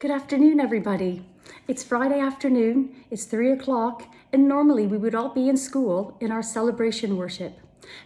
Good afternoon, everybody. It's Friday afternoon, it's 3 o'clock, and normally we would all be in school in our celebration worship.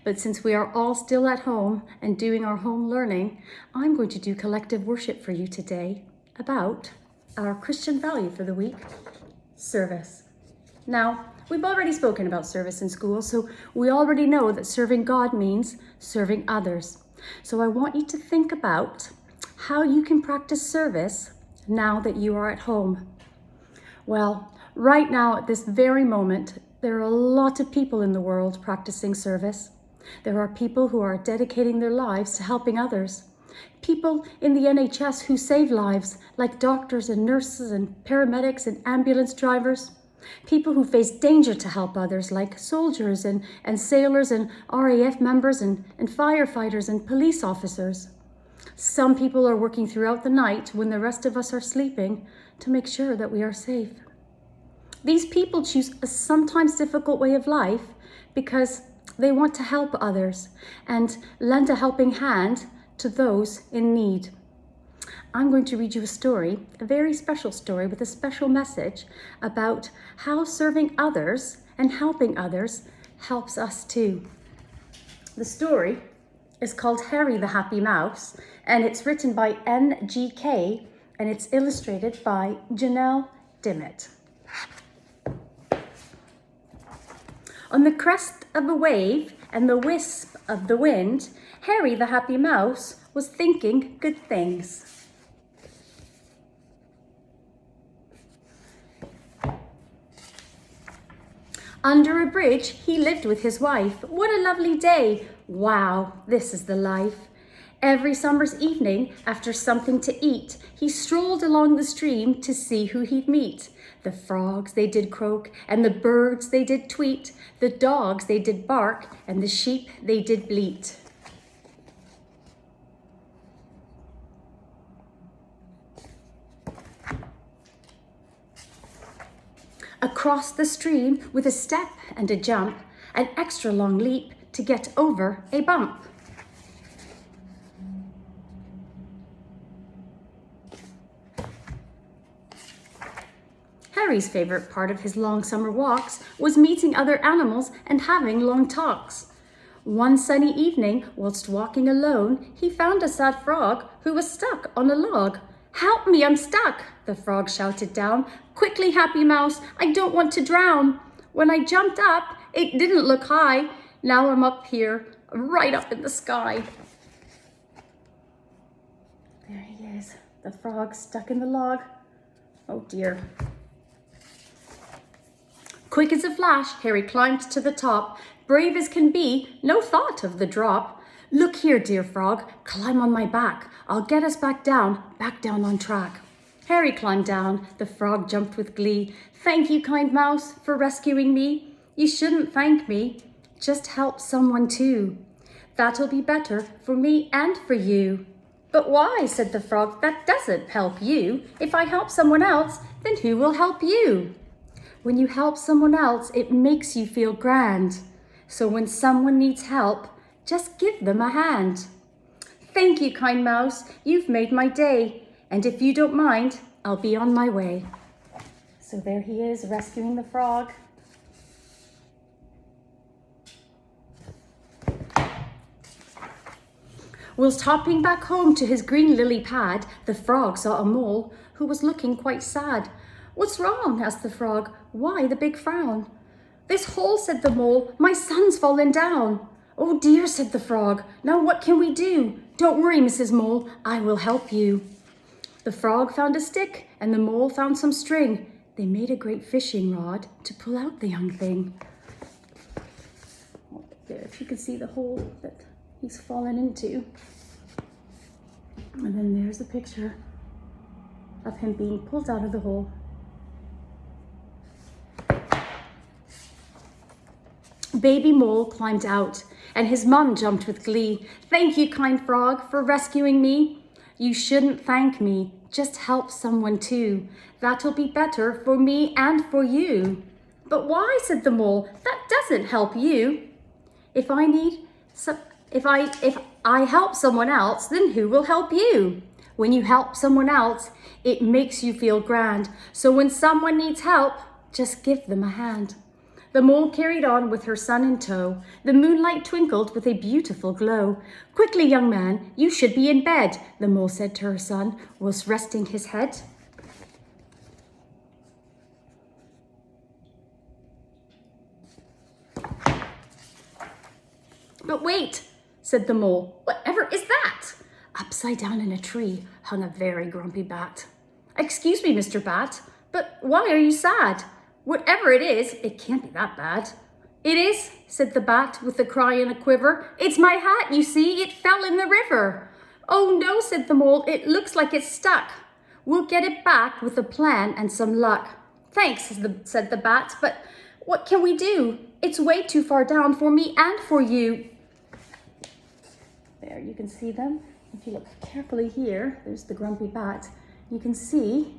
But since we are all still at home and doing our home learning, I'm going to do collective worship for you today about our Christian value for the week, service. Now, we've already spoken about service in school, so we already know that serving God means serving others. So I want you to think about how you can practice service now that you are at home. Well, right now at this very moment, there are a lot of people in the world practicing service. There are people who are dedicating their lives to helping others. People in the NHS who save lives, like doctors and nurses and paramedics and ambulance drivers. People who face danger to help others, like soldiers and sailors and RAF members and firefighters and police officers. Some people are working throughout the night when the rest of us are sleeping to make sure that we are safe. These people choose a sometimes difficult way of life because they want to help others and lend a helping hand to those in need. I'm going to read you a story, a very special story with a special message about how serving others and helping others helps us too. The story is called Harry the Happy Mouse, and it's written by N.G.K. and it's illustrated by Janelle Dimmitt. On the crest of a wave and the wisp of the wind, Harry the Happy Mouse was thinking good things. Under a bridge, he lived with his wife. What a lovely day! Wow, this is the life. Every summer's evening, after something to eat, he strolled along the stream to see who he'd meet. The frogs, they did croak, and the birds, they did tweet. The dogs, they did bark, and the sheep, they did bleat. Across the stream with a step and a jump, an extra long leap to get over a bump. Harry's favorite part of his long summer walks was meeting other animals and having long talks. One sunny evening, whilst walking alone, he found a sad frog who was stuck on a log. "Help me, I'm stuck," the frog shouted down. "Quickly, Happy Mouse, I don't want to drown. When I jumped up, it didn't look high. Now I'm up here, right up in the sky." There he is, the frog stuck in the log. Oh dear. Quick as a flash, Harry climbed to the top. Brave as can be, no thought of the drop. "Look here, dear frog, climb on my back. I'll get us back down on track." Harry climbed down. The frog jumped with glee. "Thank you, kind mouse, for rescuing me. You shouldn't thank me. Just help someone too. That'll be better for me and for you." "But why?" said the frog. "That doesn't help you. If I help someone else, then who will help you?" When you help someone else, it makes you feel grand. So when someone needs help, just give them a hand. "Thank you, kind mouse. You've made my day. And if you don't mind, I'll be on my way." So there he is, rescuing the frog. Whilst hopping back home to his green lily pad, the frog saw a mole who was looking quite sad. "What's wrong?" asked the frog. "Why the big frown?" "This hole," said the mole. "My son's fallen down." "Oh dear," said the frog. "Now what can we do?" "Don't worry, Mrs. Mole, I will help you." The frog found a stick and the mole found some string. They made a great fishing rod to pull out the young thing. There, if you can see the hole that he's fallen into. And then there's a picture of him being pulled out of the hole. Baby Mole climbed out, and his mum jumped with glee. "Thank you, kind frog, for rescuing me." "You shouldn't thank me. Just help someone too. That'll be better for me and for you." "But why?" said the mole. "That doesn't help you. If I help someone else, then who will help you?" When you help someone else, it makes you feel grand. So when someone needs help, just give them a hand. The mole carried on with her son in tow. The moonlight twinkled with a beautiful glow. Quickly, young man, you should be in bed, the mole said to her son, whilst resting his head. But wait, said the mole, whatever is that? Upside down in a tree hung a very grumpy bat. Excuse me, Mr. Bat, but why are you sad? Whatever it is, it can't be that bad. It is, said the bat with a cry and a quiver. It's my hat, you see, it fell in the river. Oh no, said the mole, it looks like it's stuck. We'll get it back with a plan and some luck. Thanks, said the bat, but what can we do? It's way too far down for me and for you. There, you can see them. If you look carefully here, there's the grumpy bat. You can see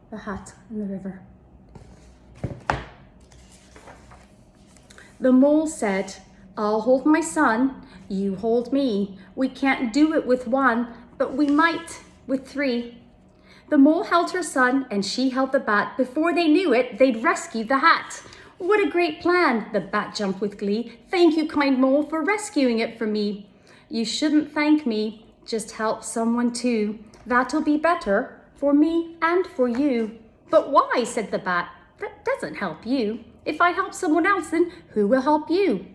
the hat in the river. The mole said, I'll hold my son, you hold me. We can't do it with one, but we might with three. The mole held her son and she held the bat. Before they knew it, they'd rescued the hat. What a great plan, the bat jumped with glee. Thank you, kind mole, for rescuing it for me. You shouldn't thank me, just help someone too. That'll be better for me and for you. But why, said the bat, that doesn't help you. If I help someone else, then who will help you?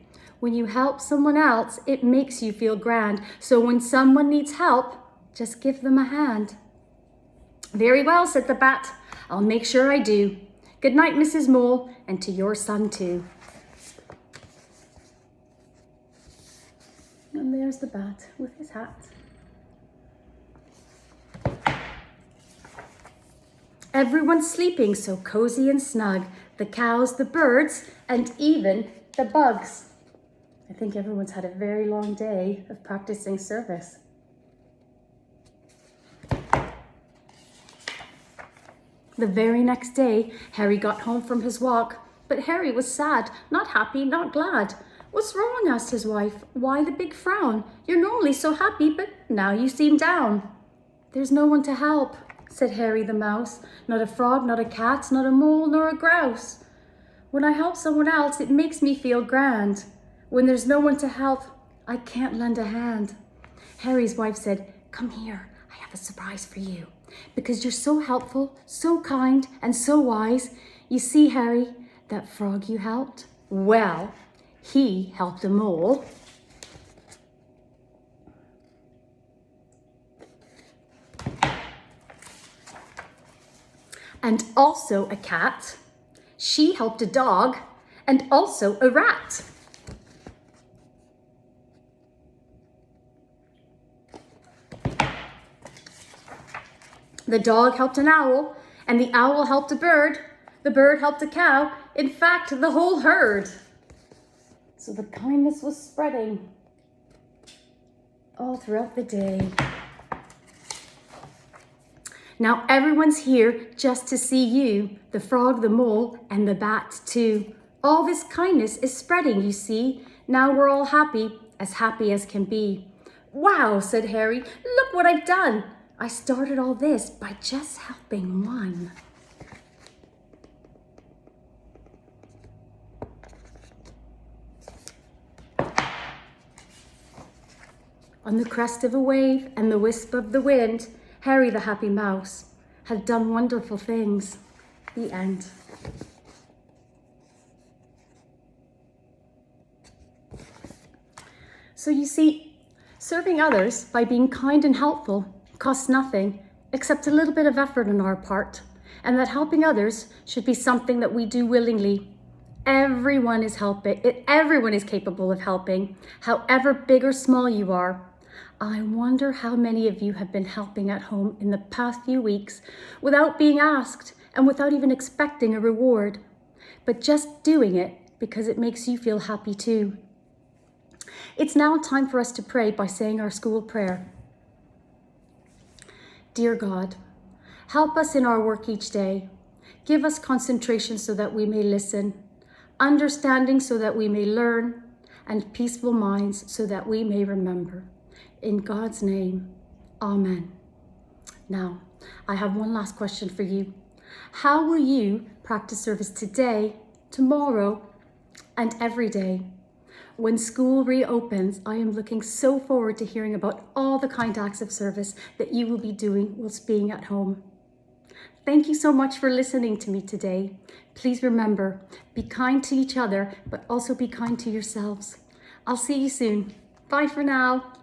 When you help someone else, it makes you feel grand. So when someone needs help, just give them a hand. Very well, said the bat. I'll make sure I do. Good night, Mrs. Mole, and to your son too. And there's the bat with his hat. Everyone's sleeping so cozy and snug. The cows, the birds, and even the bugs. I think everyone's had a very long day of practicing service. The very next day, Harry got home from his walk, but Harry was sad, not happy, not glad. What's wrong? Asked his wife. Why the big frown? You're normally so happy, but now you seem down. There's no one to help, said Harry the mouse. Not a frog, not a cat, not a mole, nor a grouse. When I help someone else, it makes me feel grand. When there's no one to help, I can't lend a hand. Harry's wife said, come here, I have a surprise for you. Because you're so helpful, so kind, and so wise. You see, Harry, that frog you helped? Well, he helped a mole. And also a cat. She helped a dog, and also a rat. The dog helped an owl, and the owl helped a bird. The bird helped a cow. In fact, the whole herd. So the kindness was spreading all throughout the day. Now everyone's here just to see you, the frog, the mole, and the bat too. All this kindness is spreading, you see. Now we're all happy as can be. Wow, said Harry, look what I've done. I started all this by just helping one. On the crest of a wave and the wisp of the wind, Harry the happy mouse had done wonderful things. The end. So you see, serving others by being kind and helpful costs nothing except a little bit of effort on our part, and that helping others should be something that we do willingly. Everyone is everyone is capable of helping, however big or small you are. I wonder how many of you have been helping at home in the past few weeks without being asked and without even expecting a reward, but just doing it because it makes you feel happy too. It's now time for us to pray by saying our school prayer. Dear God, help us in our work each day. Give us concentration so that we may listen, understanding so that we may learn, and peaceful minds so that we may remember. In God's name, Amen. Now, I have one last question for you. How will you practice service today, tomorrow, and every day? When school reopens, I am looking so forward to hearing about all the kind acts of service that you will be doing whilst being at home. Thank you so much for listening to me today. Please remember, be kind to each other, but also be kind to yourselves. I'll see you soon. Bye for now.